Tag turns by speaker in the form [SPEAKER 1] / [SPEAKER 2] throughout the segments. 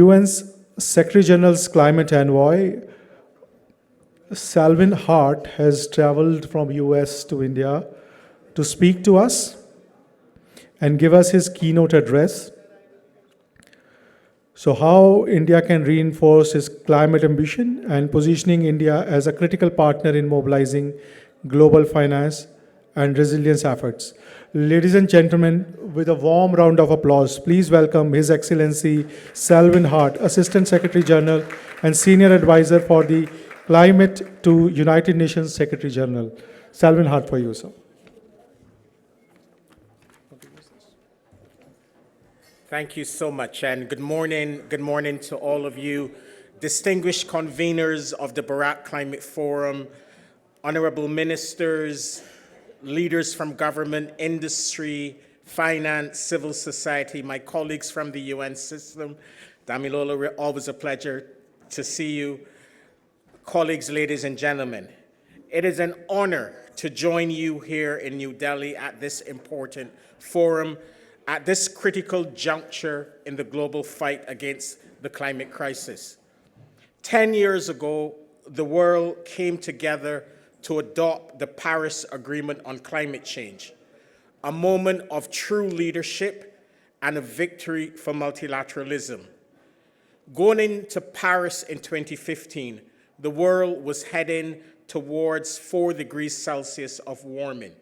[SPEAKER 1] UN's Secretary General's climate envoy, Selwin Hart, has traveled from US to India to speak to us and give us his keynote address. So, how India can reinforce its climate ambition and positioning India as a critical partner in mobilizing global finance and resilience efforts. Ladies and gentlemen, with a warm round of applause, please welcome His Excellency Selwin Hart, Assistant Secretary General and Senior Advisor for the Climate to United Nations Secretary General. Selwin Hart, for you, sir.
[SPEAKER 2] Thank you so much, and good morning to all of you, distinguished conveners of the Bharat Climate Forum, honorable ministers, leaders from government, industry, finance, civil society, my colleagues from the UN system. Damilola, always a pleasure to see you. Colleagues, ladies and gentlemen, it is an honor to join you here in New Delhi at this important forum, at this critical juncture in the global fight against the climate crisis. 10 years ago, the world came together to adopt the Paris Agreement on climate change, a moment of true leadership and a victory for multilateralism. Going into Paris in 2015, the world was heading towards 4 degrees Celsius of warming.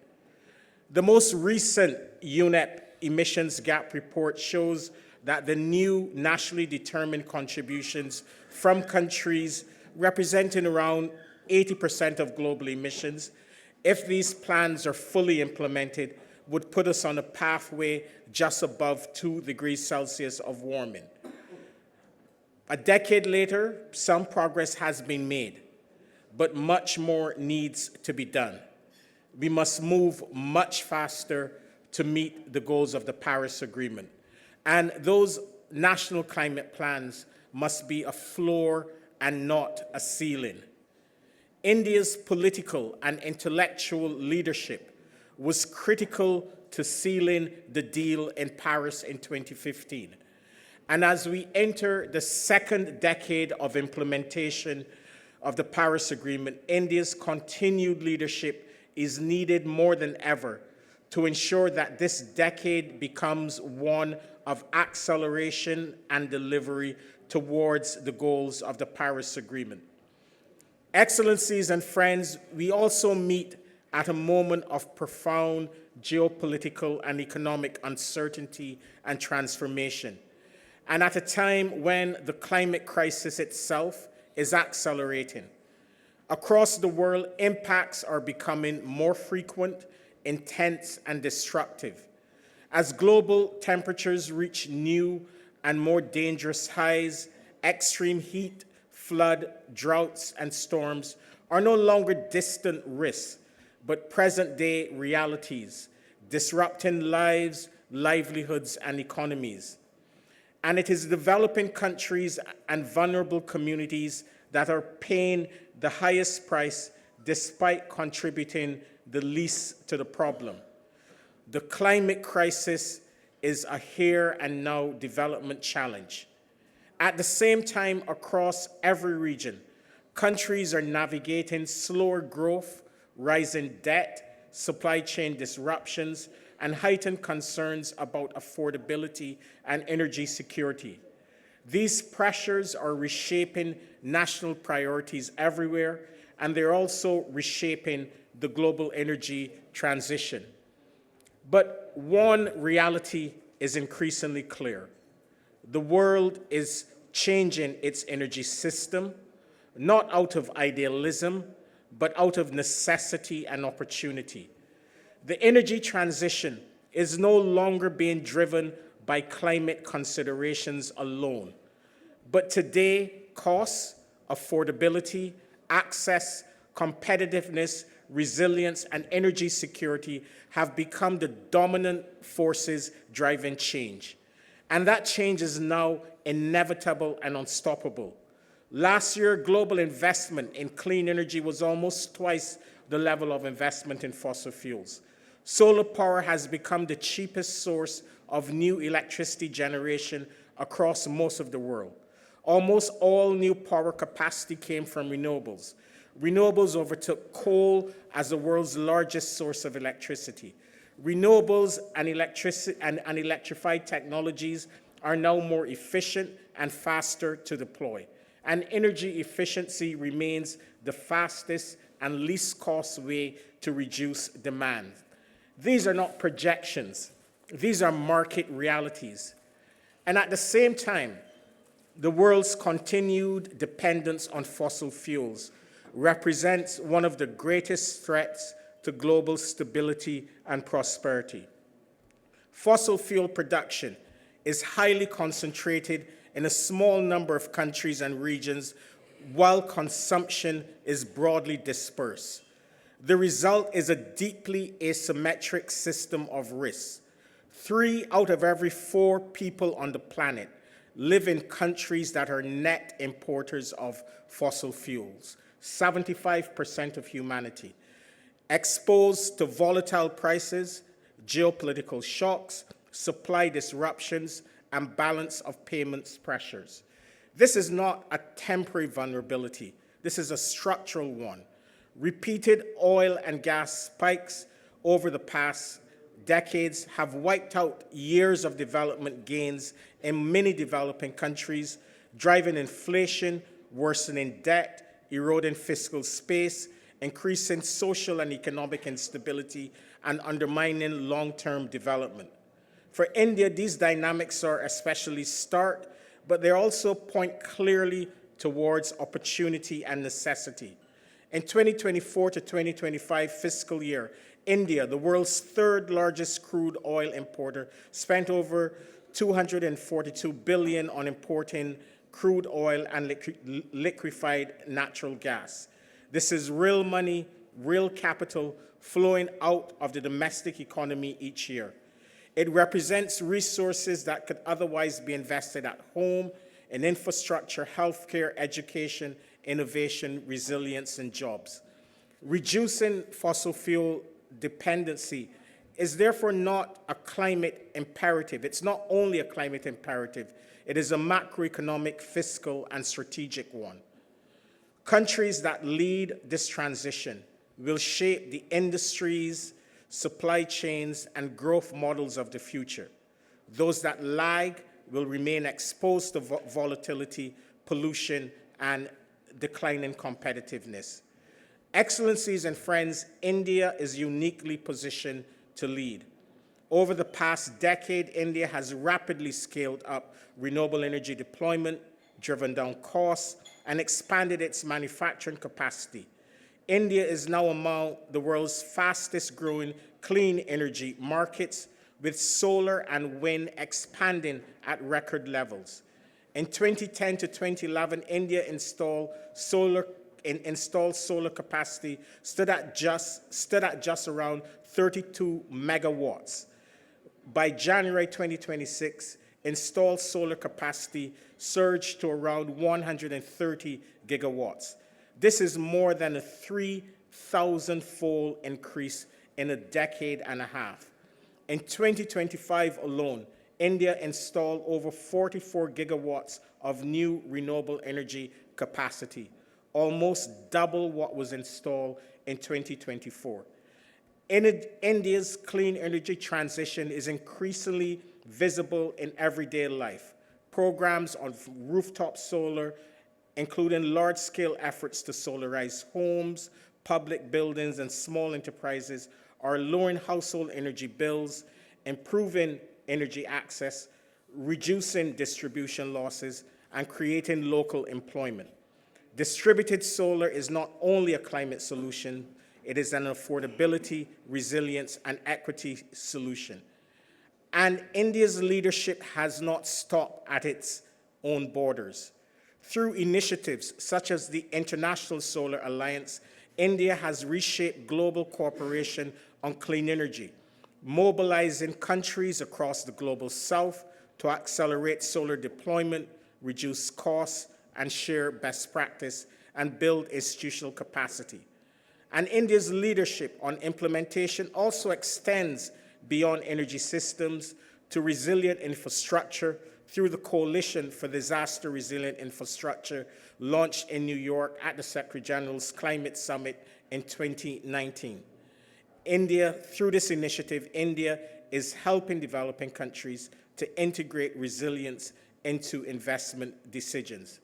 [SPEAKER 2] The most recent UNEP emissions gap report shows that the new nationally determined contributions from countries representing around 80% of global emissions, if these plans are fully implemented, would put us on a pathway just above 2 degrees Celsius of warming. A decade later, some progress has been made, but much more needs to be done. We must move much faster to meet the goals of the Paris Agreement. And those national climate plans must be a floor and not a ceiling. India's political and intellectual leadership was critical to sealing the deal in Paris in 2015. And as we enter the second decade of implementation of the Paris Agreement, India's continued leadership is needed more than ever to ensure that this decade becomes one of acceleration and delivery towards the goals of the Paris Agreement. Excellencies and friends, we also meet at a moment of profound geopolitical and economic uncertainty and transformation, and at a time when the climate crisis itself is accelerating. Across the world, impacts are becoming more frequent, intense, and destructive. As global temperatures reach new and more dangerous highs, extreme heat, flood, droughts, and storms are no longer distant risks, but present-day realities, disrupting lives, livelihoods, and economies. And it is developing countries and vulnerable communities that are paying the highest price despite contributing the least to the problem. The climate crisis is a here and now development challenge. At the same time, across every region, countries are navigating slower growth, rising debt, supply chain disruptions, and heightened concerns about affordability and energy security. These pressures are reshaping national priorities everywhere, and they're also reshaping the global energy transition. But one reality is increasingly clear. The world is changing its energy system, not out of idealism, but out of necessity and opportunity. The energy transition is no longer being driven by climate considerations alone, but today, costs, affordability, access, competitiveness, resilience, and energy security have become the dominant forces driving change. And that change is now inevitable and unstoppable. Last year, global investment in clean energy was almost twice the level of investment in fossil fuels. Solar power has become the cheapest source of new electricity generation across most of the world. Almost all new power capacity came from renewables. Renewables overtook coal as the world's largest source of electricity. Renewables and electrified technologies are now more efficient and faster to deploy. And energy efficiency remains the fastest and least cost way to reduce demand. These are not projections. These are market realities. And at the same time, the world's continued dependence on fossil fuels represents one of the greatest threats to global stability and prosperity. Fossil fuel production is highly concentrated in a small number of countries and regions, while consumption is broadly dispersed. The result is a deeply asymmetric system of risks. 3 out of every 4 people on the planet live in countries that are net importers of fossil fuels, 75% of humanity, exposed to volatile prices, geopolitical shocks, supply disruptions, and balance of payments pressures. This is not a temporary vulnerability. This is a structural one. Repeated oil and gas spikes over the past decades have wiped out years of development gains in many developing countries, driving inflation, worsening debt, eroding fiscal space, increasing social and economic instability, and undermining long-term development. For India, these dynamics are especially stark, but they also point clearly towards opportunity and necessity. In 2024 to 2025 fiscal year, India, the world's 3rd largest crude oil importer, spent over $242 billion on importing crude oil and liquefied natural gas. This is real money, real capital flowing out of the domestic economy each year. It represents resources that could otherwise be invested at home in infrastructure, healthcare, education, innovation, resilience, and jobs. Reducing fossil fuel dependency is therefore not a climate imperative. It's not only a climate imperative, it is a macroeconomic, fiscal, and strategic one. Countries that lead this transition will shape the industries, supply chains, and growth models of the future. Those that lag will remain exposed to volatility, pollution, and declining competitiveness. Excellencies and friends, India is uniquely positioned to lead. Over the past decade, India has rapidly scaled up renewable energy deployment, driven down costs, and expanded its manufacturing capacity. India is now among the world's fastest growing clean energy markets, with solar and wind expanding at record levels. In 2010 to 2011, India installed solar capacity stood at just around 32 megawatts. By January 2026, installed solar capacity surged to around 130 gigawatts. This is more than a 3,000-fold increase in a decade and a half. In 2025 alone, India installed over 44 gigawatts of new renewable energy capacity, almost double what was installed in 2024. India's clean energy transition is increasingly visible in everyday life. Programs on rooftop solar, including large-scale efforts to solarize homes, public buildings, and small enterprises, are lowering household energy bills, improving energy access, reducing distribution losses, and creating local employment. Distributed solar is not only a climate solution, it is an affordability, resilience, and equity solution. And India's leadership has not stopped at its own borders. Through initiatives such as the International Solar Alliance, India has reshaped global cooperation on clean energy, mobilizing countries across the global south to accelerate solar deployment, reduce costs, and share best practice, and build institutional capacity. And India's leadership on implementation also extends beyond energy systems to resilient infrastructure, through the Coalition for Disaster Resilient Infrastructure launched in New York at the Secretary General's Climate Summit in 2019. Through this initiative, India is helping developing countries to integrate resilience into investment decisions.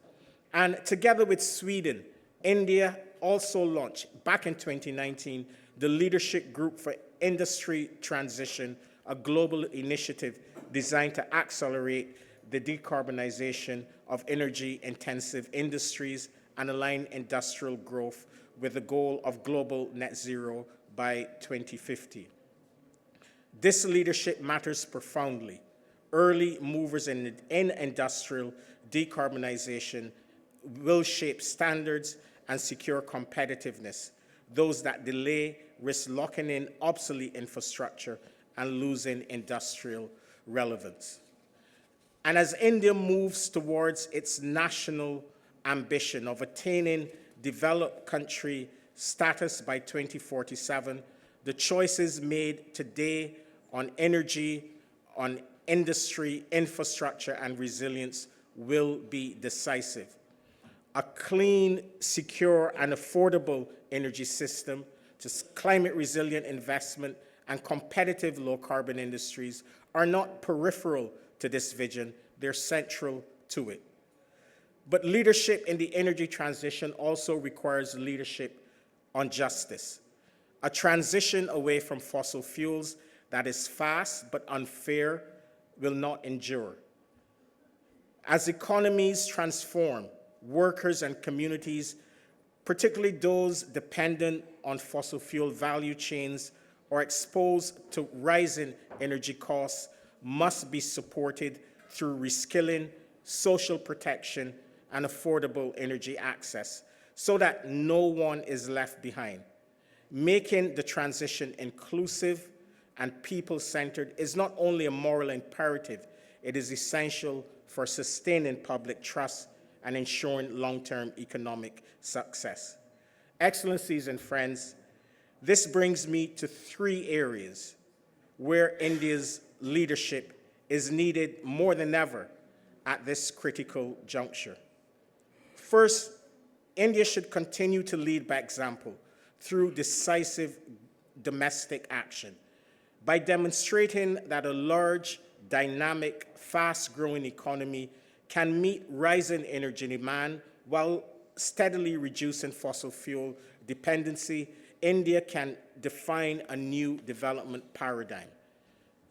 [SPEAKER 2] And together with Sweden, India also launched, back in 2019, the Leadership Group for Industry Transition, a global initiative designed to accelerate the decarbonization of energy-intensive industries and align industrial growth with the goal of global net zero by 2050. This leadership matters profoundly. Early movers in industrial decarbonization will shape standards and secure competitiveness. Those that delay risk locking in obsolete infrastructure and losing industrial relevance. And as India moves towards its national ambition of attaining developed country status by 2047, the choices made today on energy, on industry, infrastructure, and resilience will be decisive. A clean, secure, and affordable energy system, just climate resilient investment, and competitive low-carbon industries are not peripheral to this vision, they're central to it. But leadership in the energy transition also requires leadership on justice. A transition away from fossil fuels that is fast but unfair will not endure. As economies transform, workers and communities, particularly those dependent on fossil fuel value chains or exposed to rising energy costs, must be supported through reskilling, social protection, and affordable energy access so that no one is left behind. Making the transition inclusive and people-centered is not only a moral imperative, it is essential for sustaining public trust and ensuring long-term economic success. Excellencies and friends, this brings me to 3 areas where India's leadership is needed more than ever at this critical juncture. First, India should continue to lead by example through decisive domestic action by demonstrating that a large, dynamic, fast-growing economy can meet rising energy demand while steadily reducing fossil fuel dependency. India can define a new development paradigm.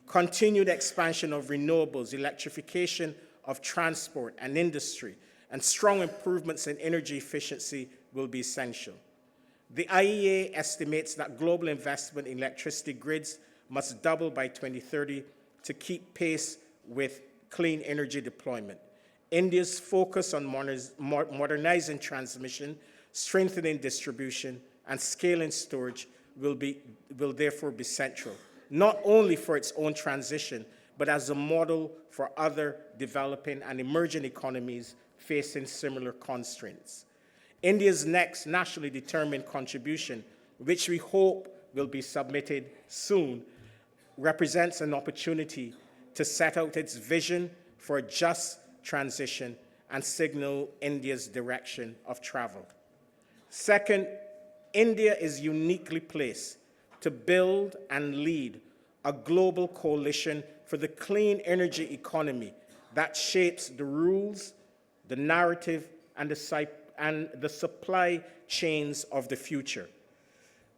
[SPEAKER 2] Continued expansion of renewables, electrification of transport and industry, and strong improvements in energy efficiency will be essential. The IEA estimates that global investment in electricity grids must double by 2030 to keep pace with clean energy deployment. India's focus on modernizing transmission, strengthening distribution, and scaling storage will therefore be central, not only for its own transition, but as a model for other developing and emerging economies facing similar constraints. India's next nationally determined contribution, which we hope will be submitted soon, represents an opportunity to set out its vision for a just transition and signal India's direction of travel. Second, India is uniquely placed to build and lead a global coalition for the clean energy economy that shapes the rules, the narrative, and the supply chains of the future.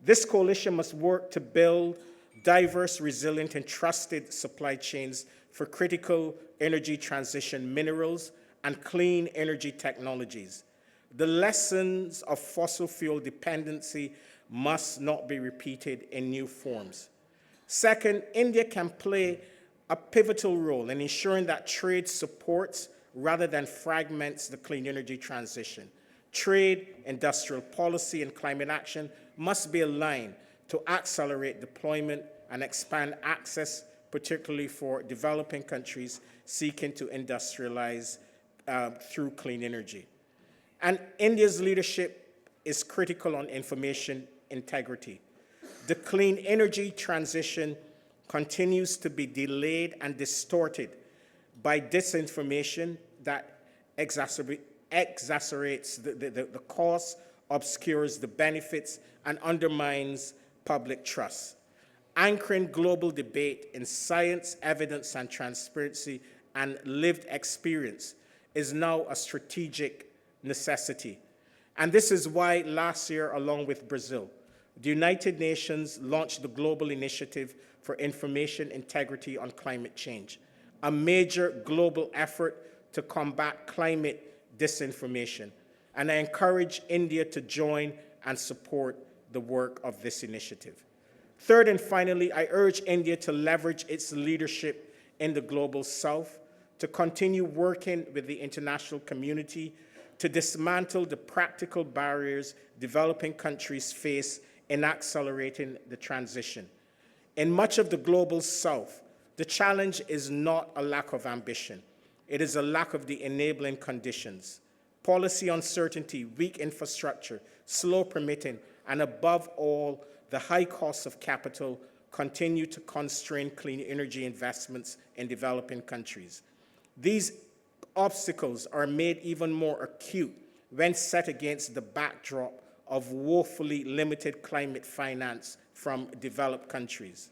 [SPEAKER 2] This coalition must work to build diverse, resilient, and trusted supply chains for critical energy transition minerals and clean energy technologies. The lessons of fossil fuel dependency must not be repeated in new forms. Second, India can play a pivotal role in ensuring that trade supports rather than fragments the clean energy transition. Trade, industrial policy, and climate action must be aligned to accelerate deployment and expand access, particularly for developing countries seeking to industrialize through clean energy. And India's leadership is critical on information integrity. The clean energy transition continues to be delayed and distorted by disinformation that exacerbates the cost, obscures the benefits, and undermines public trust. Anchoring global debate in science, evidence, and transparency and lived experience is now a strategic necessity. And this is why last year, along with Brazil, the United Nations launched the Global Initiative for Information Integrity on Climate Change, a major global effort to combat climate disinformation. And I encourage India to join and support the work of this initiative. Third and finally, I urge India to leverage its leadership in the Global South to continue working with the international community to dismantle the practical barriers developing countries face in accelerating the transition. In much of the Global South, the challenge is not a lack of ambition. It is a lack of the enabling conditions. Policy uncertainty, weak infrastructure, slow permitting, and above all, the high costs of capital continue to constrain clean energy investments in developing countries. These obstacles are made even more acute when set against the backdrop of woefully limited climate finance from developed countries.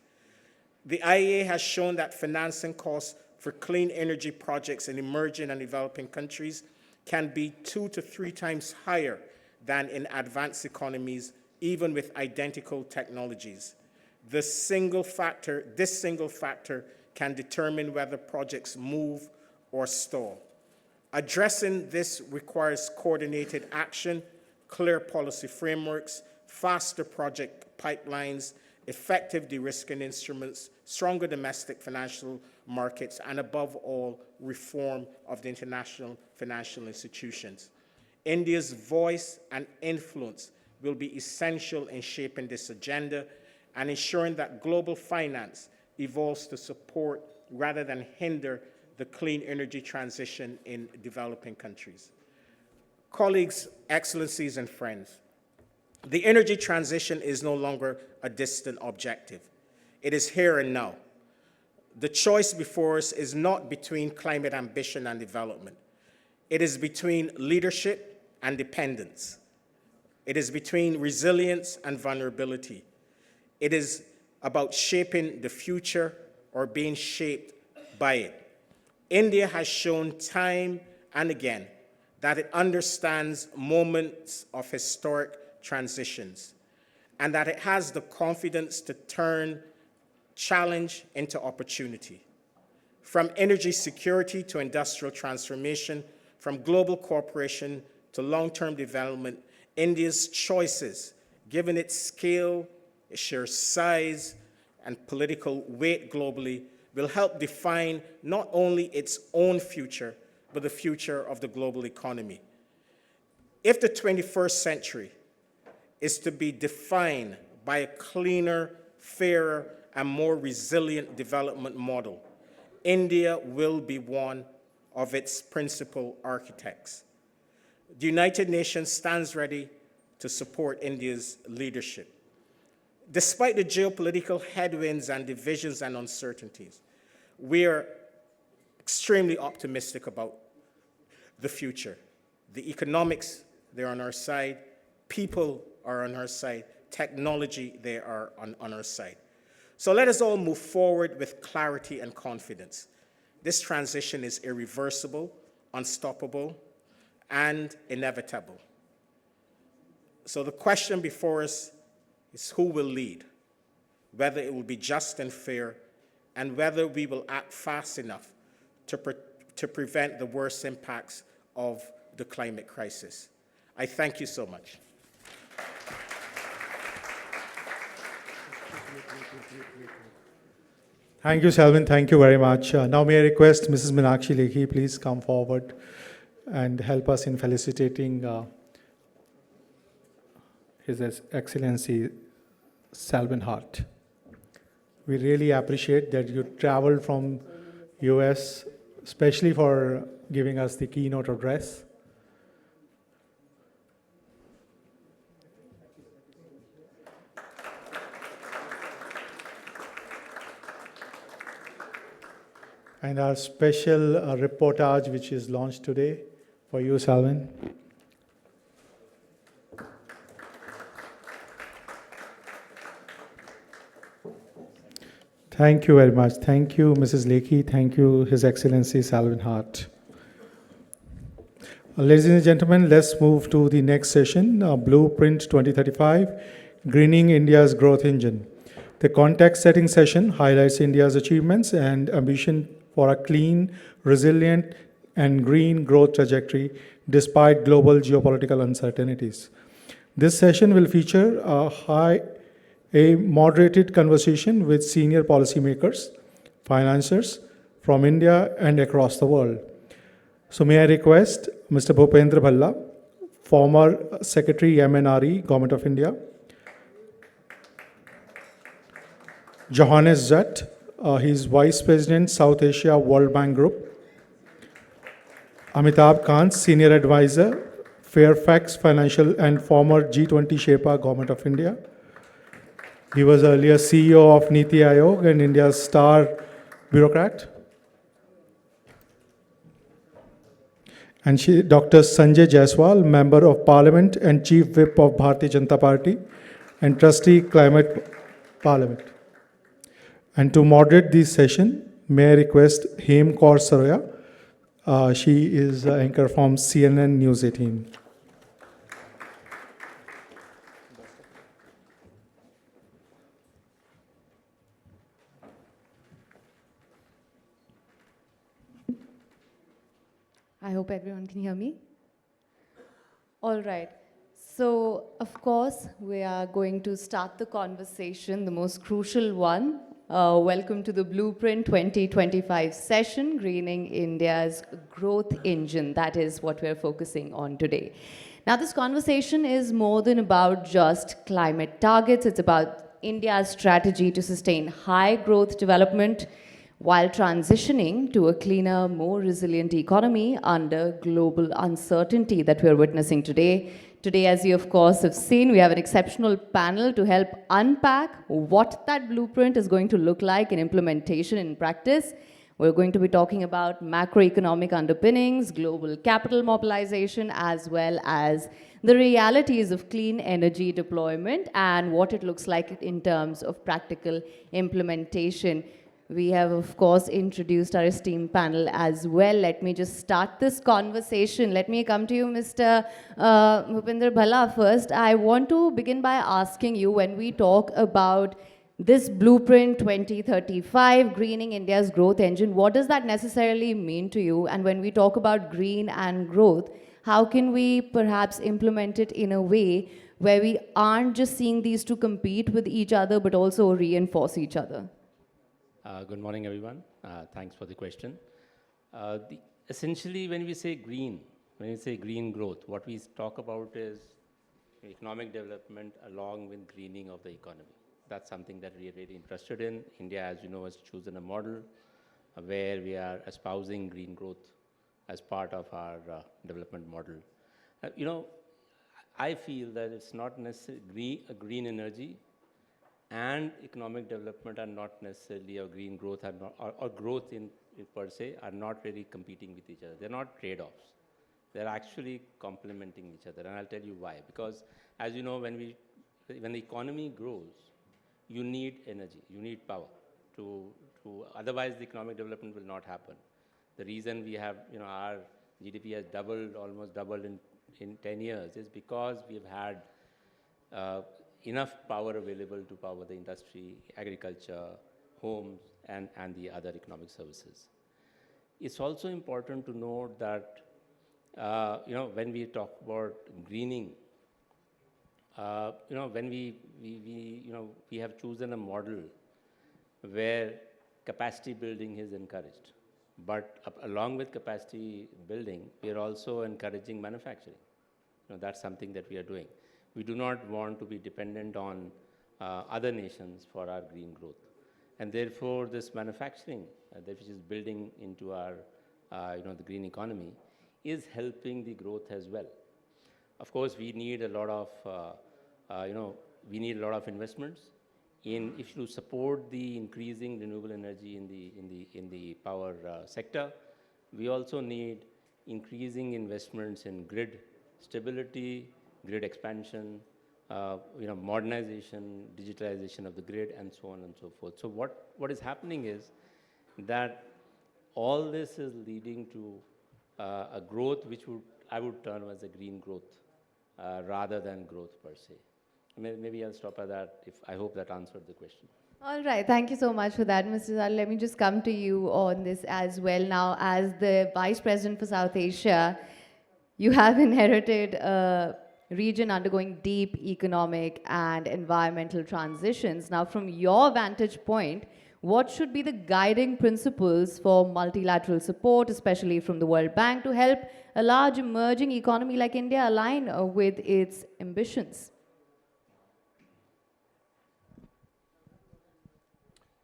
[SPEAKER 2] The IEA has shown that financing costs for clean energy projects in emerging and developing countries can be 2 to 3 times higher than in advanced economies, even with identical technologies. This single factor can determine whether projects move or stall. Addressing this requires coordinated action, clear policy frameworks, faster project pipelines, effective de-risking instruments, stronger domestic financial markets, and above all, reform of the international financial institutions. India's voice and influence will be essential in shaping this agenda and ensuring that global finance evolves to support rather than hinder the clean energy transition in developing countries. Colleagues, excellencies, and friends, the energy transition is no longer a distant objective. It is here and now. The choice before us is not between climate ambition and development. It is between leadership and dependence. It is between resilience and vulnerability. It is about shaping the future or being shaped by it. India has shown time and again that it understands moments of historic transitions and that it has the confidence to turn challenge into opportunity. From energy security to industrial transformation, from global cooperation to long-term development, India's choices, given its scale, its sheer size, and political weight globally, will help define not only its own future, but the future of the global economy. If the 21st century is to be defined by a cleaner, fairer, and more resilient development model, India will be one of its principal architects. The United Nations stands ready to support India's leadership. Despite the geopolitical headwinds and divisions and uncertainties, we are extremely optimistic about the future. The economics, they're on our side. People are on our side. Technology, they are on our side. So let us all move forward with clarity and confidence. This transition is irreversible, unstoppable, and inevitable. So the question before us is who will lead, whether it will be just and fair, and whether we will act fast enough to prevent the worst impacts of the climate crisis. I thank you so much.
[SPEAKER 1] Thank you, Selwin. Thank you very much. Now may I request Mrs. Meenakshi Lekhi please come forward and help us in felicitating His Excellency Selwin Hart. We really appreciate that you traveled from US, especially for giving us the keynote address. And our special reportage, which is launched today for you, Selwin. Thank you very much. Thank you, Mrs. Lakey. Thank you, His Excellency Selwin Hart. Ladies and gentlemen, let's move to the next session, Blueprint 2035, Greening India's Growth Engine. The context-setting session highlights India's achievements and ambition for a clean, resilient, and green growth trajectory despite global geopolitical uncertainties. This session will feature a moderated conversation with senior policymakers, financiers from India and across the world. So may I request Mr. Bhupendra Bhalla, former Secretary MNRE, Government of India, Johannes Zutt, he's Vice President, South Asia World Bank Group, Amitabh Kant, Senior Advisor, Fairfax Financial and former G20 Sherpa, Government of India. He was earlier CEO of Niti Aayog and India's star bureaucrat. And Dr. Sanjay Jaiswal, Member of Parliament and Chief Whip of Bharatiya Janata Party and Trustee Climate Parliament. And to moderate this session, may I request Hem Kaur Saroya. She is an anchor from CNN News 18.
[SPEAKER 3] I hope everyone can hear me. All right. So, of course, we are going to start the conversation, the most crucial one. Welcome to the Blueprint 2025 session, Greening India's Growth Engine. That is what we're focusing on today. Now, this conversation is more than about just climate targets. It's about India's strategy to sustain high growth development while transitioning to a cleaner, more resilient economy under global uncertainty that we're witnessing today. Today, as you of course have seen, we have an exceptional panel to help unpack what that blueprint is going to look like in implementation in practice. We're going to be talking about macroeconomic underpinnings, global capital mobilization, as well as the realities of clean energy deployment and what it looks like in terms of practical implementation. We have, of course, introduced our esteemed panel as well. Let me just start this conversation. Let me come to you, Mr. Bhupendra Bhalla, first. I want to begin by asking you, when we talk about this Blueprint 2035, Greening India's Growth Engine, what does that necessarily mean to you? And when we talk about green and growth, how can we perhaps implement it in a way where we aren't just seeing these two compete with each other, but also reinforce each other?
[SPEAKER 4] Good morning, everyone. Thanks for the question. Essentially, when we say green growth, what we talk about is economic development along with greening of the economy. That's something that we are very interested in. India, as you know, has chosen a model where we are espousing green growth as part of our development model. I feel that it's not necessarily a green energy and economic development are not necessarily, or green growth or growth in per se are not really competing with each other. They're not trade-offs. They're actually complementing each other, and I'll tell you why. Because as you know, when the economy grows, you need energy, you need power. Otherwise the economic development will not happen. The reason we have, our GDP has almost doubled in 10 years is because we've had enough power available to power the industry, agriculture, homes, and the other economic services. It's also important to note that, when we talk about greening, when we have chosen a model where capacity building is encouraged. But along with capacity building, we are also encouraging manufacturing. That's something that we are doing. We do not want to be dependent on other nations for our green growth. And therefore, this manufacturing, which is building into our, the green economy, is helping the growth as well. Of course, we need a lot of, investments if you support the increasing renewable energy in the power sector, we also need increasing investments in grid stability, grid expansion, modernization, digitalization of the grid, and so on and so forth. So what is happening is that all this is leading to a growth which I would term as a green growth rather than growth per se. Maybe I'll stop at that. I hope that answered the question.
[SPEAKER 3] All right, thank you so much for that, Mr. Zal. Let me just come to you on this as well. Now, as the Vice President for South Asia, you have inherited a region undergoing deep economic and environmental transitions. Now, from your vantage point, what should be the guiding principles for multilateral support, especially from the World Bank, to help a large emerging economy like India align with its ambitions?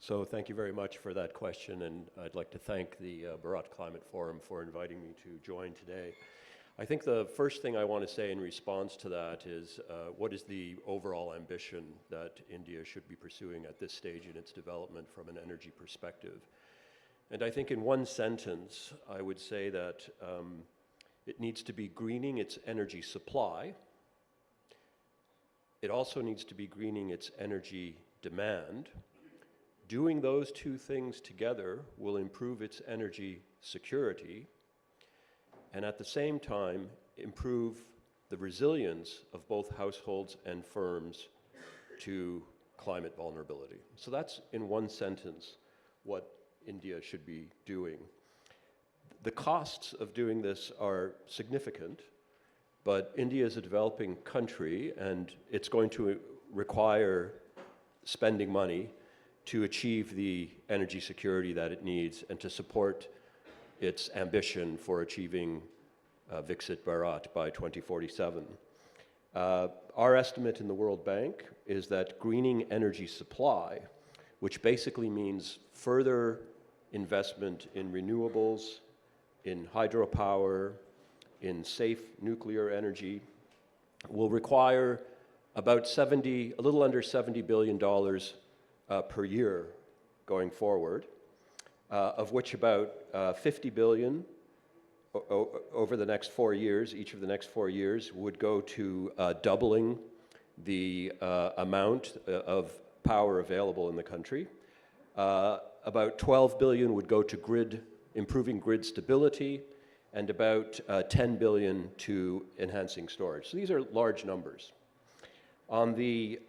[SPEAKER 5] So thank you very much for that question, and I'd like to thank the Bharat Climate Forum for inviting me to join today. I think the first thing I want to say in response to that is what is the overall ambition that India should be pursuing at this stage in its development from an energy perspective? And I think in one sentence, I would say that it needs to be greening its energy supply. It also needs to be greening its energy demand. Doing those two things together will improve its energy security and at the same time improve the resilience of both households and firms to climate vulnerability. So that's in one sentence what India should be doing. The costs of doing this are significant, but India is a developing country and it's going to require spending money to achieve the energy security that it needs and to support its ambition for achieving Viksit Bharat by 2047. Our estimate in the World Bank is that greening energy supply, which basically means further investment in renewables, in hydropower, in safe nuclear energy, will require about a little under $70 billion per year going forward, of which about 50 billion over the next 4 years, each of the next 4 years, would go to doubling the amount of power available in the country. About 12 billion would go to improving grid stability, and about 10 billion to enhancing storage. So these are large numbers. On the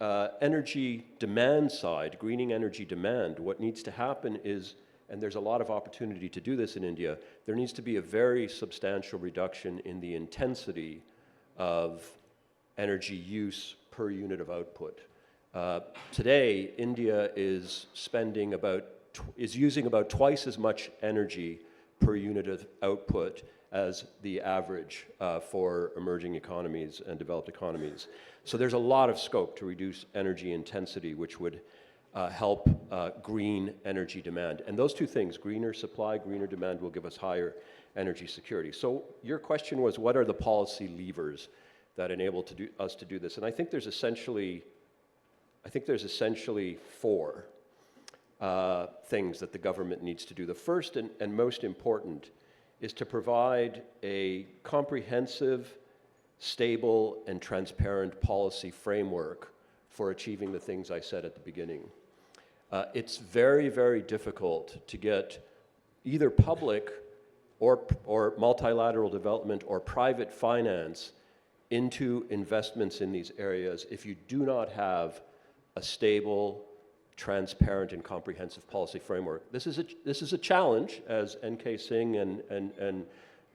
[SPEAKER 5] energy demand side, greening energy demand, what needs to happen is, and there's a lot of opportunity to do this in India, there needs to be a very substantial reduction in the intensity of energy use per unit of output. Today, India is using about twice as much energy per unit of output as the average for emerging economies and developed economies. So there's a lot of scope to reduce energy intensity, which would help green energy demand. And those two things, greener supply, greener demand, will give us higher energy security. So your question was, what are the policy levers that enable us to do this? And I think there's essentially four things that the government needs to do. The first and most important is to provide a comprehensive, stable, and transparent policy framework for achieving the things I said at the beginning. It's very, very difficult to get either public or multilateral development or private finance into investments in these areas if you do not have a stable, transparent, and comprehensive policy framework. This is a challenge, as N.K. Singh and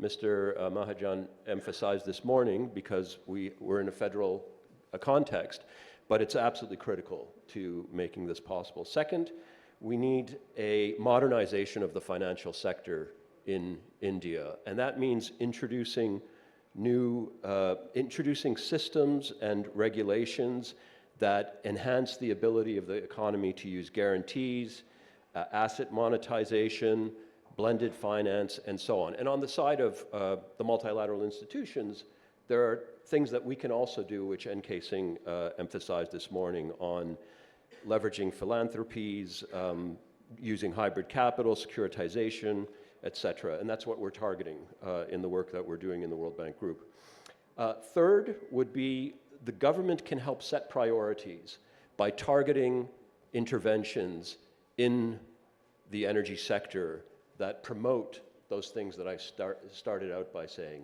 [SPEAKER 5] Mr. Mahajan emphasized this morning, because we're in a federal context, but it's absolutely critical to making this possible. Second, we need a modernization of the financial sector in India, and that means introducing systems and regulations that enhance the ability of the economy to use guarantees, asset monetization, blended finance, and so on. And on the side of the multilateral institutions, there are things that we can also do, which N.K. Singh emphasized this morning, on leveraging philanthropies, using hybrid capital, securitization, et cetera. And that's what we're targeting in the work that we're doing in the World Bank Group. Third would be the government can help set priorities by targeting interventions in the energy sector that promote those things that I started out by saying: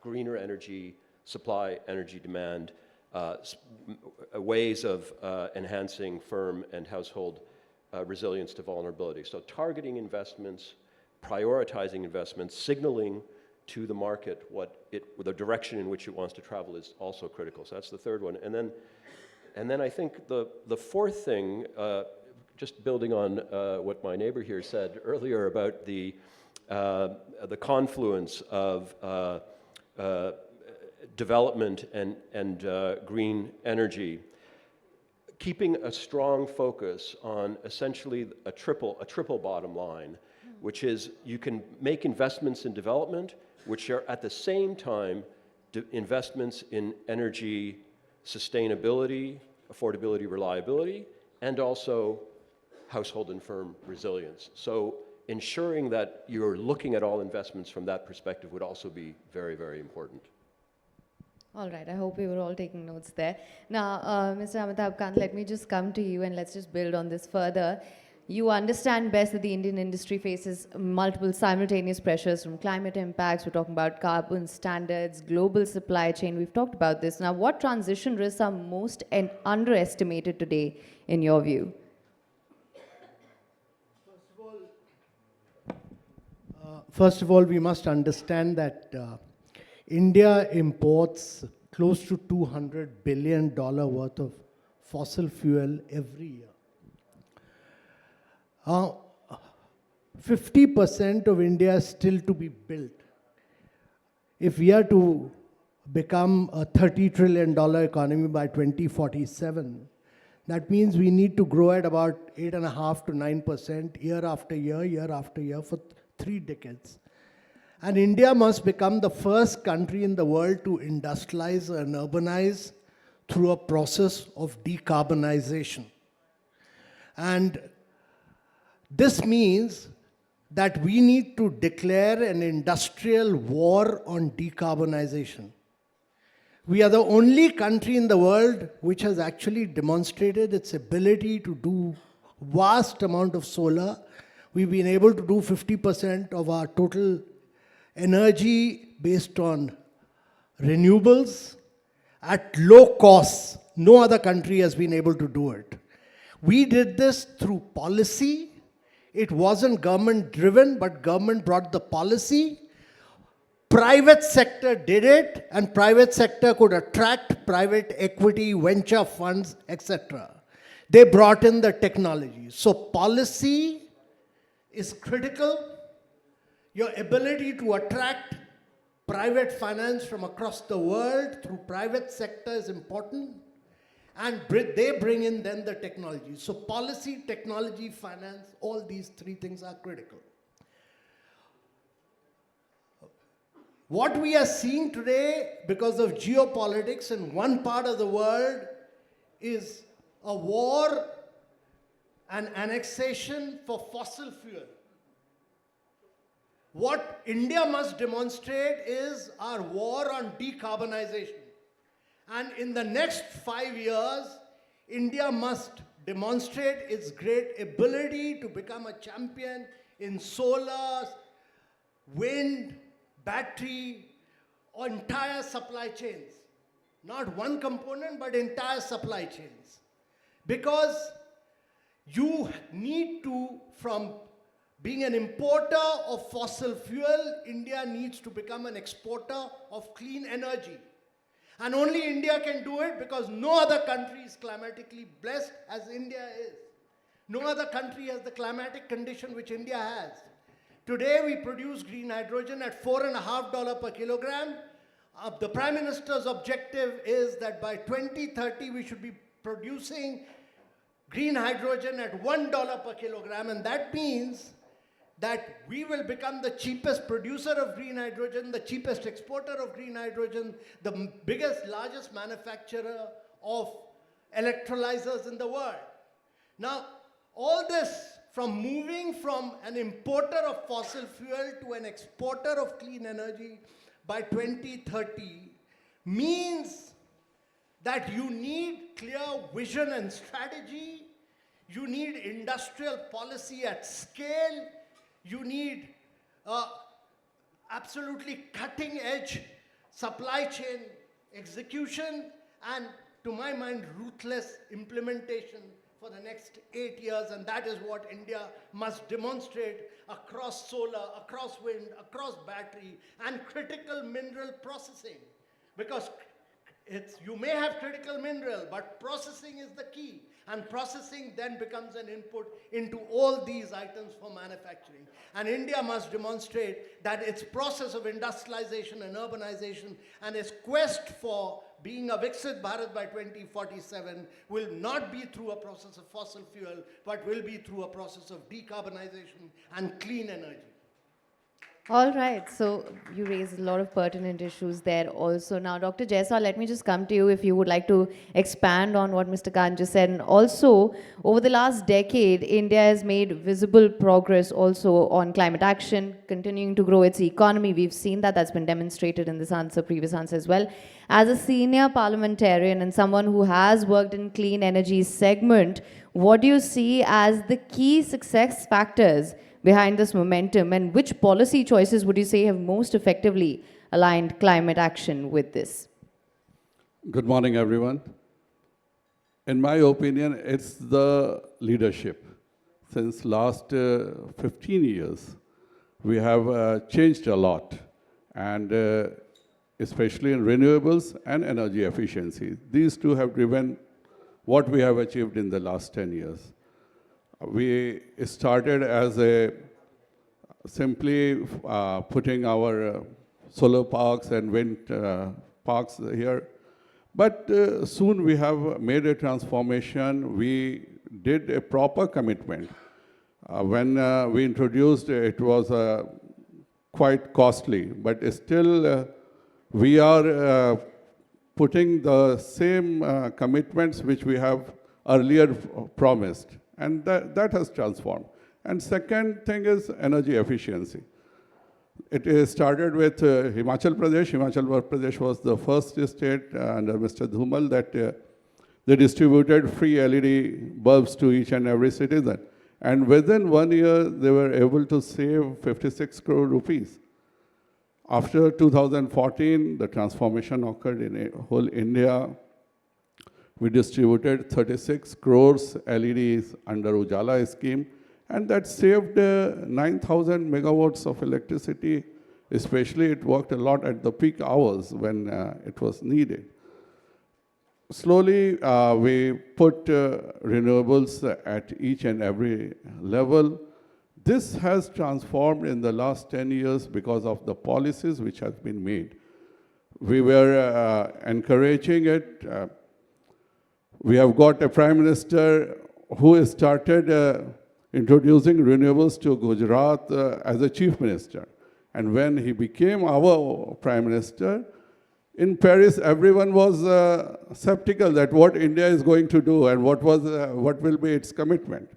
[SPEAKER 5] greener energy supply, energy demand, ways of enhancing firm and household resilience to vulnerability. So targeting investments, prioritizing investments, signaling to the market the direction in which it wants to travel is also critical. So that's the third one. And then I think the fourth thing, just building on what my neighbor here said earlier about the confluence of development and green energy, keeping a strong focus on essentially a triple bottom line, which is you can make investments in development, which are at the same time investments in energy sustainability, affordability, reliability, and also household and firm resilience. So ensuring that you're looking at all investments from that perspective would also be very, very important.
[SPEAKER 3] All right, I hope we were all taking notes there. Now, Mr. Amitabh Kant, let me just come to you and let's just build on this further. You understand best that the Indian industry faces multiple simultaneous pressures from climate impacts. We're talking about carbon standards, global supply chain. We've talked about this. Now, what transition risks are most underestimated today, in your view?
[SPEAKER 6] First of all, we must understand that India imports close to $200 billion worth of fossil fuel every year. 50% of India is still to be built. If we are to become a $30 trillion economy by 2047, that means we need to grow at about 8.5% to 9% year after year for 3 decades. And India must become the first country in the world to industrialize and urbanize through a process of decarbonization. And this means that we need to declare an industrial war on decarbonization. We are the only country in the world which has actually demonstrated its ability to do vast amount of solar. We've been able to do 50% of our total energy based on renewables at low costs. No other country has been able to do it. We did this through policy. It wasn't government driven, but government brought the policy. Private sector did it, and private sector could attract private equity, venture funds, etc. They brought in the technology. So policy is critical. Your ability to attract private finance from across the world through private sector is important. And they bring in then the technology. So policy, technology, finance, all these 3 things are critical. What we are seeing today because of geopolitics in one part of the world is a war and annexation for fossil fuel. What India must demonstrate is our war on decarbonization. And in the next 5 years, India must demonstrate its great ability to become a champion in solar, wind, battery, or entire supply chains. Not one component, but entire supply chains. Because you need to, from being an importer of fossil fuel, India needs to become an exporter of clean energy. And only India can do it because no other country is climatically blessed as India is. No other country has the climatic condition which India has. Today we produce green hydrogen at $4.50 per kilogram. The Prime Minister's objective is that by 2030 we should be producing green hydrogen at $1 per kilogram, and that means that we will become the cheapest producer of green hydrogen, the cheapest exporter of green hydrogen, the biggest, largest manufacturer of electrolyzers in the world. Now, all this from moving from an importer of fossil fuel to an exporter of clean energy by 2030 means that you need clear vision and strategy, you need industrial policy at scale, you need absolutely cutting edge supply chain execution, and to my mind, ruthless implementation for the next 8 years, and that is what India must demonstrate across solar, across wind, across battery, and critical mineral processing. Because you may have critical mineral, but processing is the key. And processing then becomes an input into all these items for manufacturing. And India must demonstrate that its process of industrialization and urbanization and its quest for being a Viksit Bharat by 2047 will not be through a process of fossil fuel, but will be through a process of decarbonization and clean energy.
[SPEAKER 3] All right, so you raised a lot of pertinent issues there also. Now, Dr. Jaiswal, let me just come to you if you would like to expand on what Mr. Khan just said. And also, over the last decade, India has made visible progress also on climate action, continuing to grow its economy. We've seen that. That's been demonstrated in this answer, previous answer as well. As a senior parliamentarian and someone who has worked in clean energy segment, what do you see as the key success factors behind this momentum, and which policy choices would you say have most effectively aligned climate action with this?
[SPEAKER 7] Good morning, everyone. In my opinion, it's the leadership. Since last 15 years, we have changed a lot, and especially in renewables and energy efficiency. These two have driven what we have achieved in the last 10 years. We started as simply putting our solar parks and wind parks here. But soon we have made a transformation. We did a proper commitment. When we introduced it was quite costly, but still we are putting the same commitments which we have earlier promised. And that has transformed. And second thing is energy efficiency. It started with Himachal Pradesh. Himachal Pradesh was the first state under Mr. Dhumal that they distributed free LED bulbs to each and every citizen. And within 1 year, they were able to save 56 crore rupees. After 2014, the transformation occurred in whole India. We distributed 36 crores LEDs under Ujala scheme, and that saved 9,000 megawatts of electricity. Especially, it worked a lot at the peak hours when it was needed. Slowly, we put renewables at each and every level. This has transformed in the last 10 years because of the policies which have been made. We were encouraging it. We have got a prime minister who started introducing renewables to Gujarat as a chief minister. And when he became our prime minister, in Paris, everyone was skeptical that what India is going to do and what will be its commitment.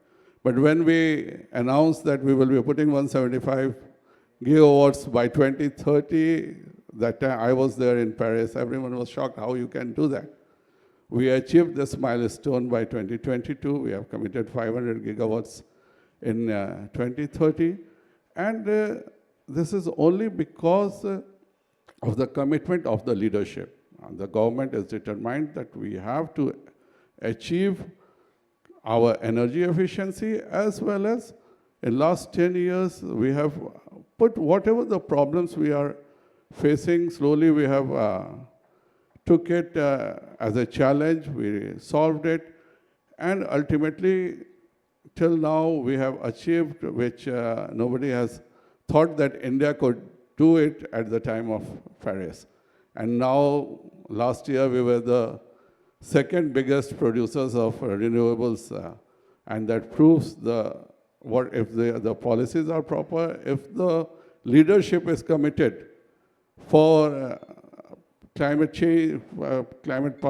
[SPEAKER 7] But when we announced that we will be putting 175 gigawatts by 2030, that time I was there in Paris, everyone was shocked how you can do that. We achieved this milestone by 2022. We have committed 500 gigawatts in 2030. And this is only because of the commitment of the leadership. And the government is determined that we have to achieve our energy efficiency, as well as in last 10 years, we have put whatever the problems we are facing, slowly we have took it as a challenge, we solved it, and ultimately, till now, we have achieved, which nobody has thought that India could do it at the time of Paris. And now, last year, we were the second biggest producers of renewables, and that proves if the policies are proper, if the leadership is committed for climate change, climate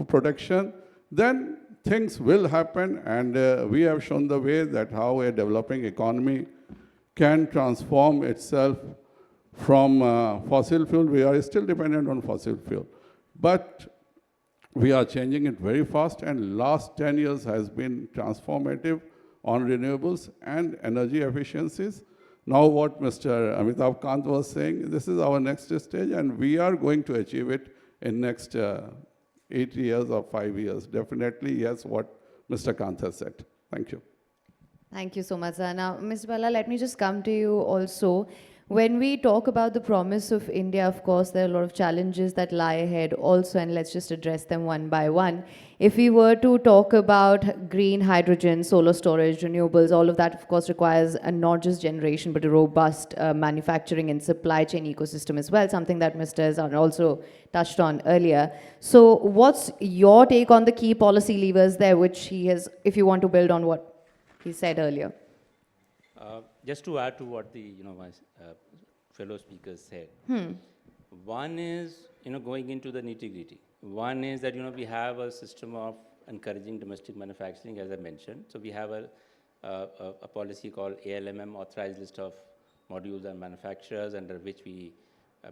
[SPEAKER 7] protection, then things will happen, and we have shown the way that how a developing economy can transform itself from fossil fuel. We are still dependent on fossil fuel, but we are changing it very fast, and last 10 years has been transformative on renewables and energy efficiencies. Now what Mr. Amitabh Kant was saying, this is our next stage, and we are going to achieve it in next 8 years or 5 years. Definitely, yes, what Mr. Kant has said. Thank you.
[SPEAKER 3] Thank you so much, sir. Now, Mr. Bala, let me just come to you also. When we talk about the promise of India, of course, there are a lot of challenges that lie ahead also, and let's just address them one by one. If we were to talk about green hydrogen, solar storage, renewables, all of that, of course, requires not just generation, but a robust manufacturing and supply chain ecosystem as well, something that Mr. Azhar also touched on earlier. So what's your take on the key policy levers there, which he has, if you want to build on what he said earlier?
[SPEAKER 4] Just to add to what the my fellow speakers said, one is going into the nitty-gritty. One is that we have a system of encouraging domestic manufacturing, as I mentioned. So we have a policy called ALMM, Authorized List of Modules and Manufacturers, under which we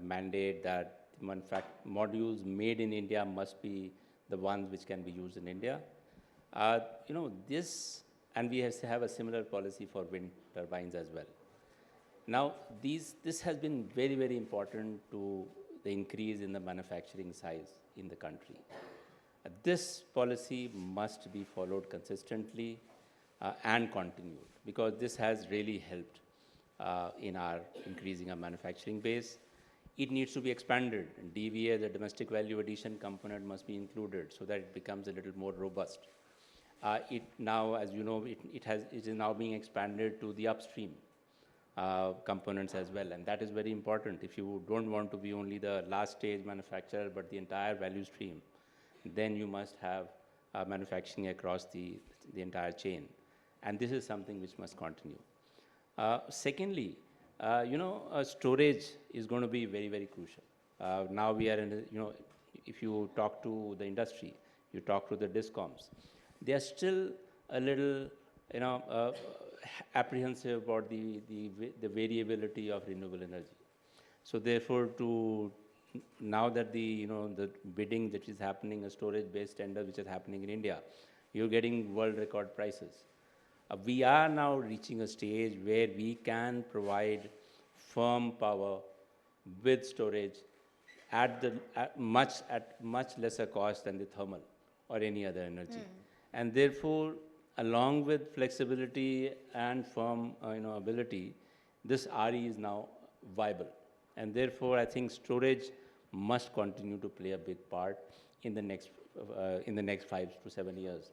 [SPEAKER 4] mandate that modules made in India must be the ones which can be used in India. This. And we have a similar policy for wind turbines as well. Now, this has been very, very important to the increase in the manufacturing size in the country. This policy must be followed consistently and continued, because this has really helped in our increasing our manufacturing base. It needs to be expanded. DVA, the domestic value addition component, must be included so that it becomes a little more robust. It now, as you know, it is now being expanded to the upstream components as well, and that is very important. If you don't want to be only the last stage manufacturer, but the entire value stream, then you must have manufacturing across the entire chain, and this is something which must continue. Secondly, storage is going to be very, very crucial. Now we are in, if you talk to the industry, you talk to the discoms, they are still a little, apprehensive about the variability of renewable energy. So therefore, now that the bidding that is happening, a storage-based tender which is happening in India, you're getting world record prices. We are now reaching a stage where we can provide firm power with storage at much lesser cost than the thermal or any other energy. And therefore, along with flexibility and firm ability, this RE is now viable. And therefore, I think storage must continue to play a big part in the next 5 to 7 years.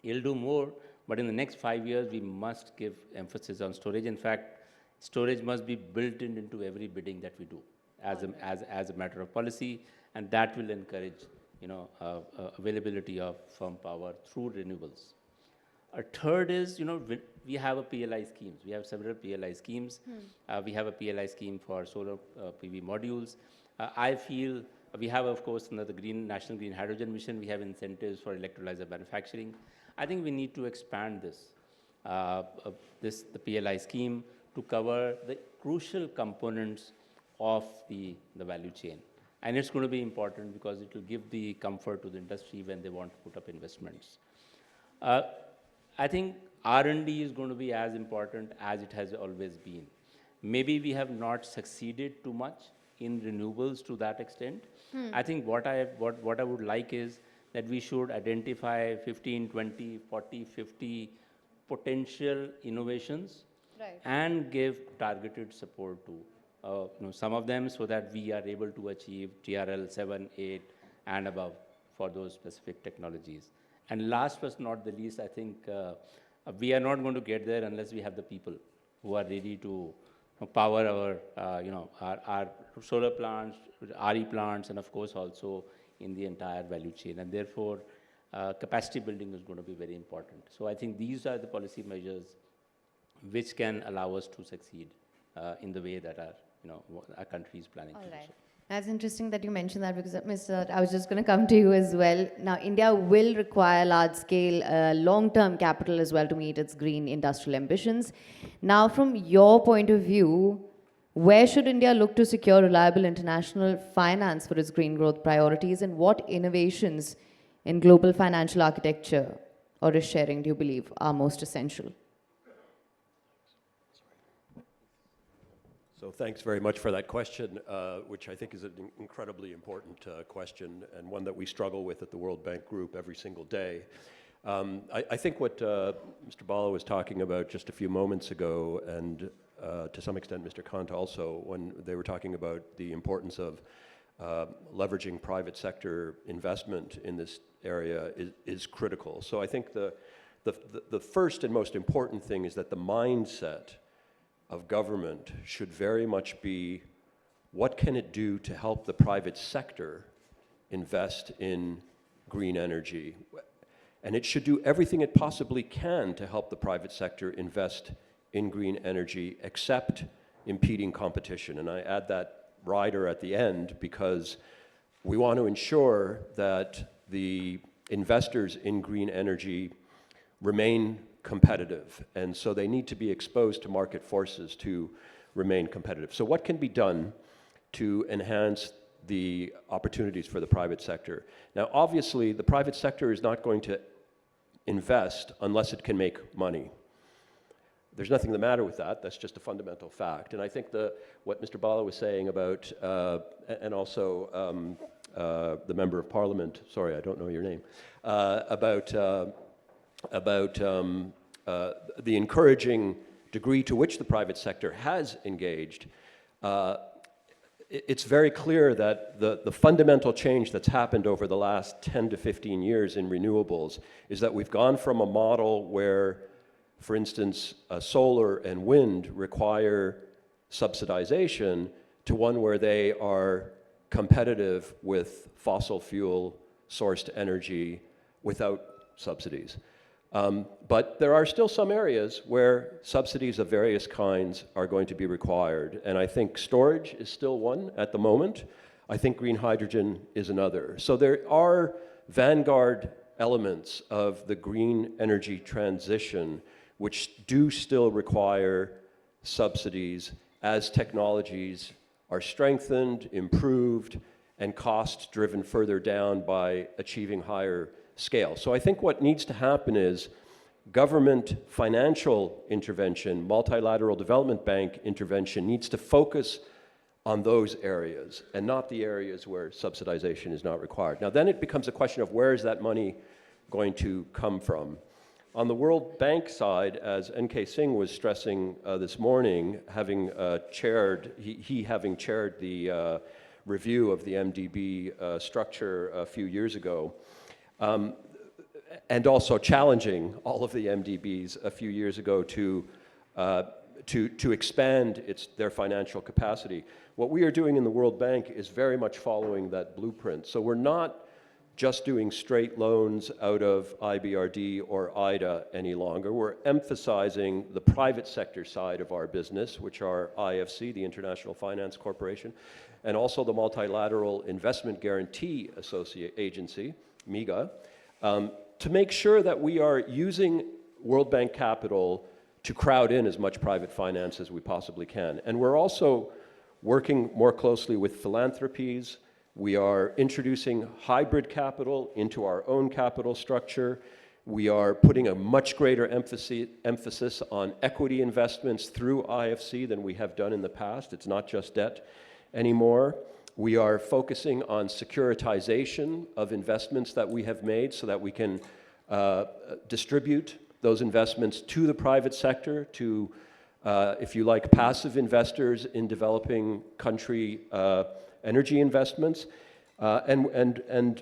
[SPEAKER 4] It'll do more, but in the next 5 years, we must give emphasis on storage. In fact, storage must be built into every bidding that we do as a matter of policy, and that will encourage availability of firm power through renewables. A third is, we have a PLI schemes. We have several PLI schemes. We have a PLI scheme for solar PV modules. I feel we have, of course, the National Green Hydrogen Mission. We have incentives for electrolyzer manufacturing. I think we need to expand the PLI scheme to cover the crucial components of the value chain. And it's going to be important because it will give the comfort to the industry when they want to put up investments. I think R&D is going to be as important as it has always been. Maybe we have not succeeded too much in renewables to that extent. I think what I would like is that we should identify 15, 20, 40, 50 potential innovations, right, and give targeted support to some of them, so that we are able to achieve TRL 7, 8, and above for those specific technologies. And last but not the least, I think we are not going to get there unless we have the people who are ready to power our solar plants, RE plants, and of course also in the entire value chain. And therefore, capacity building is going to be very important. So I think these are the policy measures which can allow us to succeed in the way that our country is planning to do so.
[SPEAKER 3] That's interesting that you mentioned that because, Mr. I was just going to come to you as well. Now, India will require large-scale, long-term capital as well to meet its green industrial ambitions. Now, from your point of view, where should India look to secure reliable international finance for its green growth priorities, and what innovations in global financial architecture or risk sharing do you believe are most essential?
[SPEAKER 5] So thanks very much for that question, which I think is an incredibly important question and one that we struggle with at the World Bank Group every single day. I think what Mr. Bala was talking about just a few moments ago, and to some extent Mr. Kant also, when they were talking about the importance of leveraging private sector investment in this area is critical. So I think the first and most important thing is that the mindset of government should very much be, what can it do to help the private sector invest in green energy? And it should do everything it possibly can to help the private sector invest in green energy, except impeding competition. And I add that rider at the end because we want to ensure that the investors in green energy remain competitive, and so they need to be exposed to market forces to remain competitive. So what can be done to enhance the opportunities for the private sector? Now, obviously, the private sector is not going to invest unless it can make money. There's nothing the matter with that. That's just a fundamental fact. And I think what Mr. Bala was saying about, and also the Member of Parliament, sorry, I don't know your name, about the encouraging degree to which the private sector has engaged, it's very clear that the fundamental change that's happened over the last 10 to 15 years in renewables is that we've gone from a model where, for instance, solar and wind require subsidization to one where they are competitive with fossil fuel sourced energy without subsidies. But there are still some areas where subsidies of various kinds are going to be required. And I think storage is still one at the moment. I think green hydrogen is another. So there are vanguard elements of the green energy transition which do still require subsidies as technologies are strengthened, improved, and costs driven further down by achieving higher scale. So I think what needs to happen is government financial intervention, multilateral development bank intervention needs to focus on those areas and not the areas where subsidization is not required. Now then it becomes a question of where is that money going to come from. On the World Bank side, as N.K. Singh was stressing this morning, having chaired the review of the MDB structure a few years ago, and also challenging all of the MDBs a few years ago to expand their financial capacity. What we are doing in the World Bank is very much following that blueprint. So we're not just doing straight loans out of IBRD or IDA any longer. We're emphasizing the private sector side of our business, which are IFC, the International Finance Corporation, and also the Multilateral Investment Guarantee Agency, MIGA, to make sure that we are using World Bank capital to crowd in as much private finance as we possibly can. And we're also working more closely with philanthropies. We are introducing hybrid capital into our own capital structure. We are putting a much greater emphasis on equity investments through IFC than we have done in the past. It's not just debt anymore. We are focusing on securitization of investments that we have made so that we can distribute those investments to the private sector, to, if you like, passive investors in developing country energy investments. You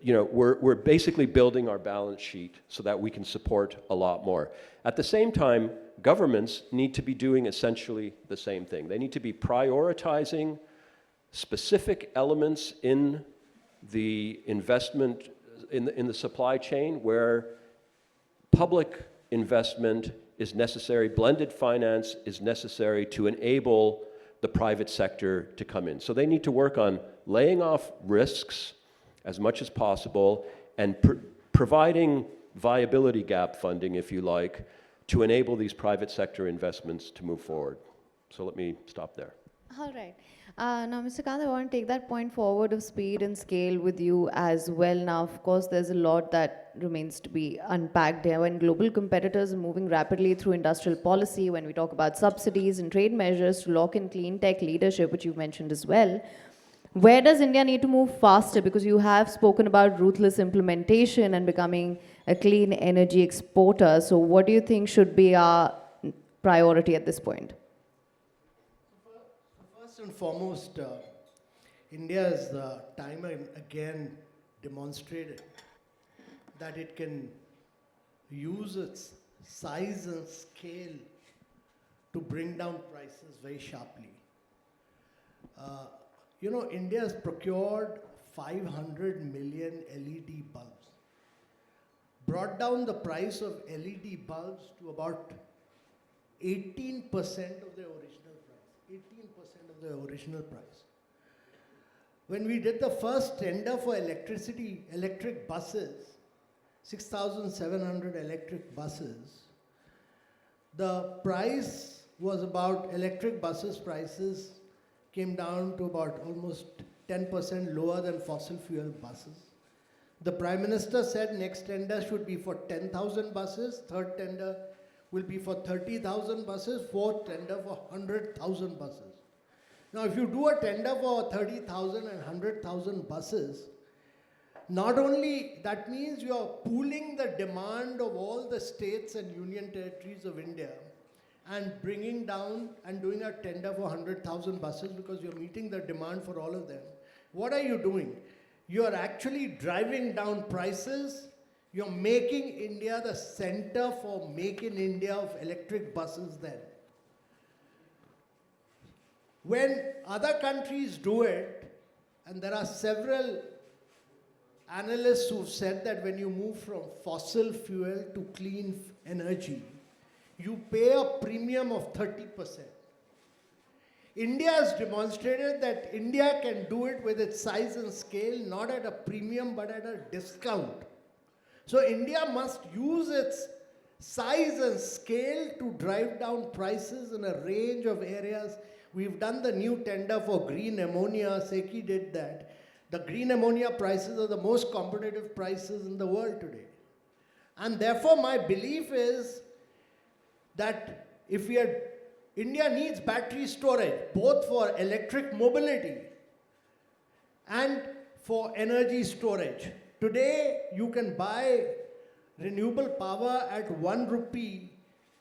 [SPEAKER 5] know, we're basically building our balance sheet so that we can support a lot more. At the same time, governments need to be doing essentially the same thing. They need to be prioritizing specific elements in the investment, in the supply chain where public investment is necessary, blended finance is necessary to enable the private sector to come in. So they need to work on laying off risks as much as possible and providing viability gap funding, if you like, to enable these private sector investments to move forward. So let me stop there.
[SPEAKER 3] All right. Now, Mr. Kant, I want to take that point forward of speed and scale with you as well. Now, of course, there's a lot that remains to be unpacked here. When global competitors are moving rapidly through industrial policy, when we talk about subsidies and trade measures to lock in clean tech leadership, which you mentioned as well, where does India need to move faster? Because you have spoken about ruthless implementation and becoming a clean energy exporter. So what do you think should be our priority at this point?
[SPEAKER 6] First and foremost, India has time and again demonstrated that it can use its size and scale to bring down prices very sharply. India has procured 500 million LED bulbs, brought down the price of LED bulbs to about 18% of their original price. 18% of their original price. When we did the first tender for electric buses, 6,700 electric buses, the price was about, electric buses prices came down to about almost 10% lower than fossil fuel buses. The Prime Minister said next tender should be for 10,000 buses, third tender will be for 30,000 buses, fourth tender for 100,000 buses. Now, if you do a tender for 30,000 and 100,000 buses, not only that means you are pooling the demand of all the states and union territories of India and bringing down and doing a tender for 100,000 buses because you're meeting the demand for all of them. What are you doing? You are actually driving down prices. You're making India the center for Make in India of electric buses then. When other countries do it, and there are several analysts who've said that when you move from fossil fuel to clean energy, you pay a premium of 30%. India has demonstrated that India can do it with its size and scale, not at a premium but at a discount. So India must use its size and scale to drive down prices in a range of areas. We've done the new tender for green ammonia, SECI did that. The green ammonia prices are the most competitive prices in the world today. And therefore my belief is that India needs battery storage, both for electric mobility and for energy storage. Today, you can buy renewable power at 1 rupee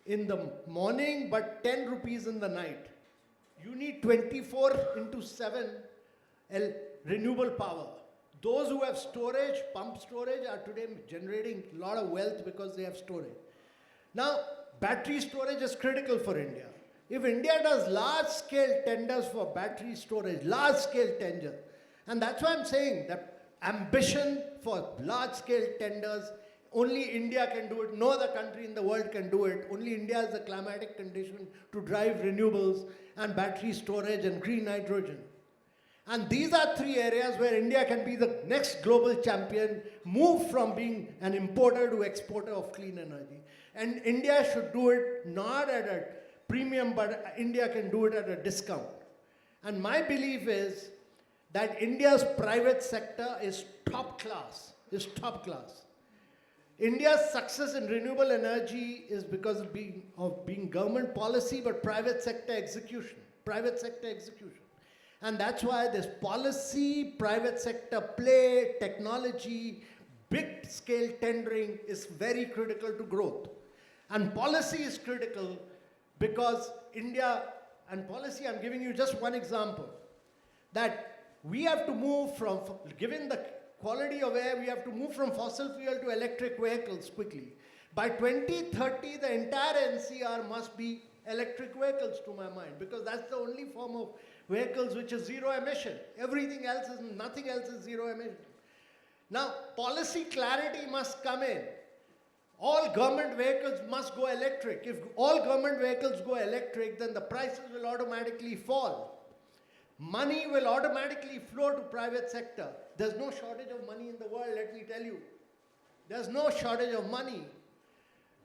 [SPEAKER 6] in the morning, but 10 rupees in the night. You need 24/7 renewable power. Those who have storage, pump storage, are today generating a lot of wealth because they have storage. Now, battery storage is critical for India. If India does large-scale tenders for battery storage, large-scale tenders, and that's why I'm saying that ambition for large-scale tenders, only India can do it. No other country in the world can do it. Only India has the climatic condition to drive renewables and battery storage and green hydrogen. And these are three areas where India can be the next global champion, move from being an importer to exporter of clean energy. And India should do it not at a premium, but India can do it at a discount. And my belief is that India's private sector is top class, India's success in renewable energy is because of being government policy, but private sector execution. And that's why this policy, private sector play, technology, big scale tendering is very critical to growth. And policy is critical because India, and policy, I'm giving you just one example, that we have to move from, given the quality of air, we have to move from fossil fuel to electric vehicles quickly. By 2030, the entire NCR must be electric vehicles to my mind, because that's the only form of vehicles which is zero emission. Nothing else is zero emission. Now, policy clarity must come in. All government vehicles must go electric. If all government vehicles go electric, then the prices will automatically fall. Money will automatically flow to private sector. There's no shortage of money in the world, let me tell you. There's no shortage of money.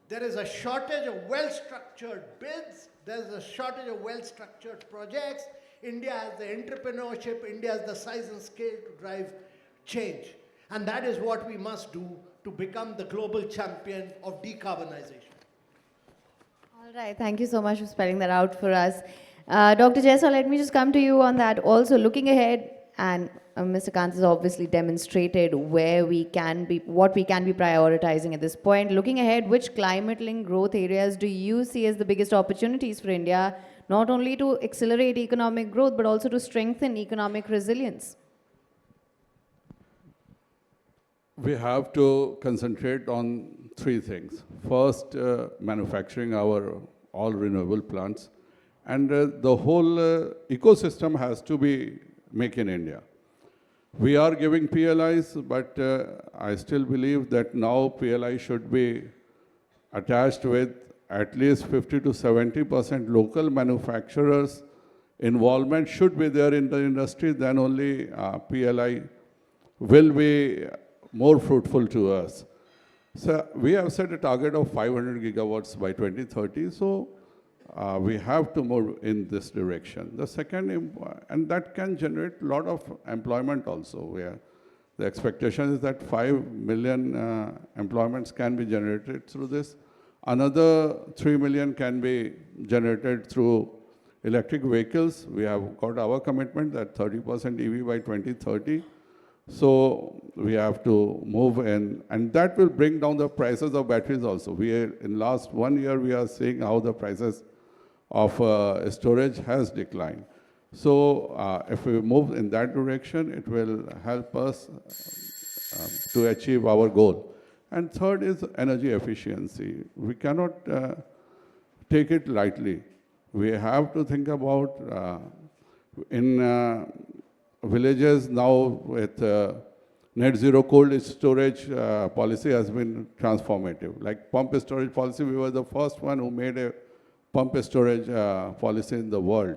[SPEAKER 6] There is a shortage of well-structured bids. There's a shortage of well-structured projects. India has the entrepreneurship. India has the size and scale to drive change. And that is what we must do to become the global champion of decarbonization.
[SPEAKER 3] All right, thank you so much for spelling that out for us. Dr. Jaiswal, let me just come to you on that. Also, looking ahead, and Mr. Kant has obviously demonstrated where we can be, what we can be prioritizing at this point. Looking ahead, which climate-linked growth areas do you see as the biggest opportunities for India, not only to accelerate economic growth, but also to strengthen economic resilience?
[SPEAKER 7] We have to concentrate on three things. First, manufacturing our all renewable plants. And the whole ecosystem has to be make in India. We are giving PLIs, but I still believe that now PLI should be attached with at least 50 to 70% local manufacturers. Involvement should be there in the industry, then only PLI will be more fruitful to us. So we have set a target of 500 gigawatts by 2030, so we have to move in this direction. The second, and that can generate a lot of employment also, where the expectation is that 5 million employments can be generated through this. Another 3 million can be generated through electric vehicles. We have got our commitment that 30% EV by 2030. So we have to move in, and that will bring down the prices of batteries also. In last 1 year, we are seeing how the prices of storage has declined. So if we move in that direction, it will help us to achieve our goal. And third is energy efficiency. We cannot take it lightly. We have to think about in villages now with net zero cold storage policy has been transformative. Like pump storage policy, we were the first one who made a pump storage policy in the world.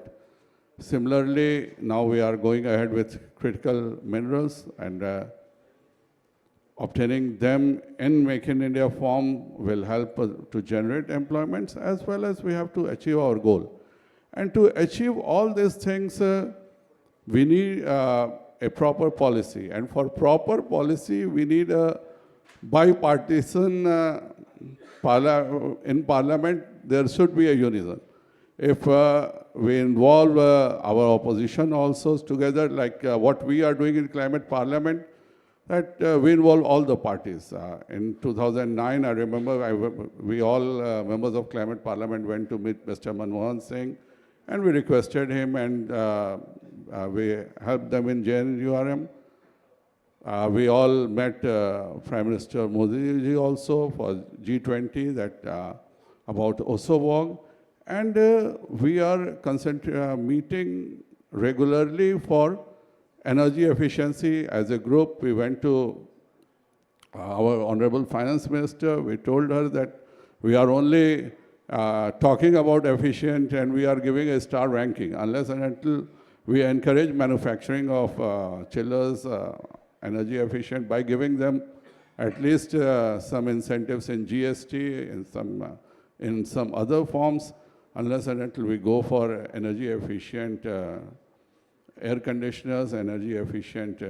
[SPEAKER 7] Similarly, now we are going ahead with critical minerals and obtaining them in Make in India form will help to generate employments, as well as we have to achieve our goal. And to achieve all these things, we need a proper policy. And for proper policy, we need a bipartisan in parliament, there should be a unison. If we involve our opposition also together, like what we are doing in climate parliament, that we involve all the parties. In 2009, I remember we all members of climate parliament went to meet Mr. Manmohan Singh, and we requested him, and we helped them in JNURM. We all met Prime Minister Modi ji also for G20 that about Osowog, and we are meeting regularly for energy efficiency. As a group, we went to our Honorable Finance Minister. We told her that we are only talking about efficient and we are giving a star ranking unless and until we encourage manufacturing of chillers energy efficient by giving them at least some incentives in GST, in some other forms, unless and until we go for energy efficient air conditioners, energy efficient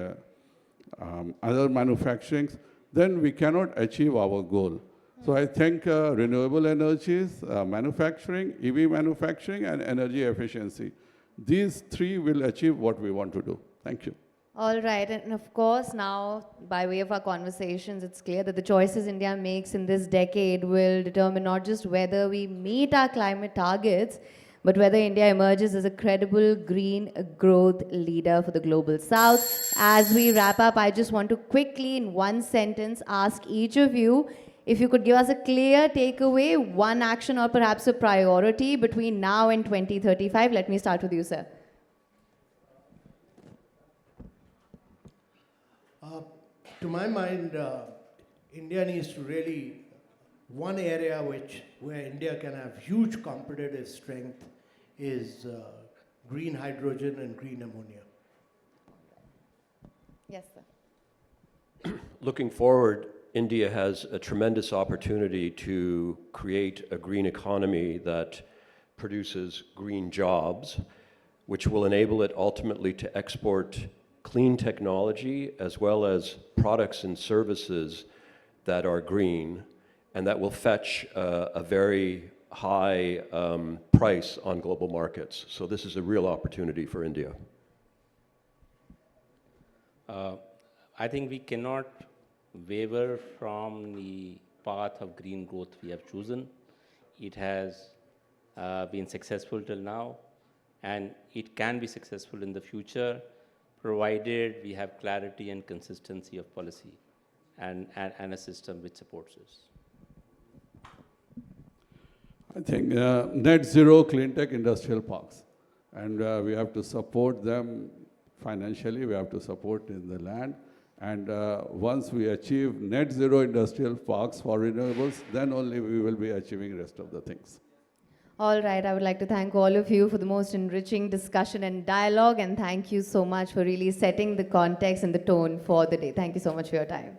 [SPEAKER 7] other manufacturing, then we cannot achieve our goal. So I think renewable energies, manufacturing, EV manufacturing, and energy efficiency, these three will achieve what we want to do. Thank you.
[SPEAKER 3] All right, and of course now, by way of our conversations, it's clear that the choices India makes in this decade will determine not just whether we meet our climate targets, but whether India emerges as a credible green growth leader for the global south. As we wrap up, I just want to quickly, in one sentence, ask each of you if you could give us a clear takeaway, one action or perhaps a priority between now and 2035. Let me start with you, sir.
[SPEAKER 6] To my mind, India needs to really one area where India can have huge competitive strength is green hydrogen and green ammonia.
[SPEAKER 3] Yes, sir.
[SPEAKER 5] Looking forward, India has a tremendous opportunity to create a green economy that produces green jobs, which will enable it ultimately to export clean technology as well as products and services that are green, and that will fetch a very high price on global markets. So this is a real opportunity for India.
[SPEAKER 4] I think we cannot waver from the path of green growth we have chosen. It has been successful till now, and it can be successful in the future, provided we have clarity and consistency of policy and a system which supports us.
[SPEAKER 7] I think net zero clean tech industrial parks. And we have to support them financially, we have to support in the land. And once we achieve net zero industrial parks for renewables, then only we will be achieving rest of the things.
[SPEAKER 3] All right, I would like to thank all of you for the most enriching discussion and dialogue, and thank you so much for really setting the context and the tone for the day. Thank you so much for your time.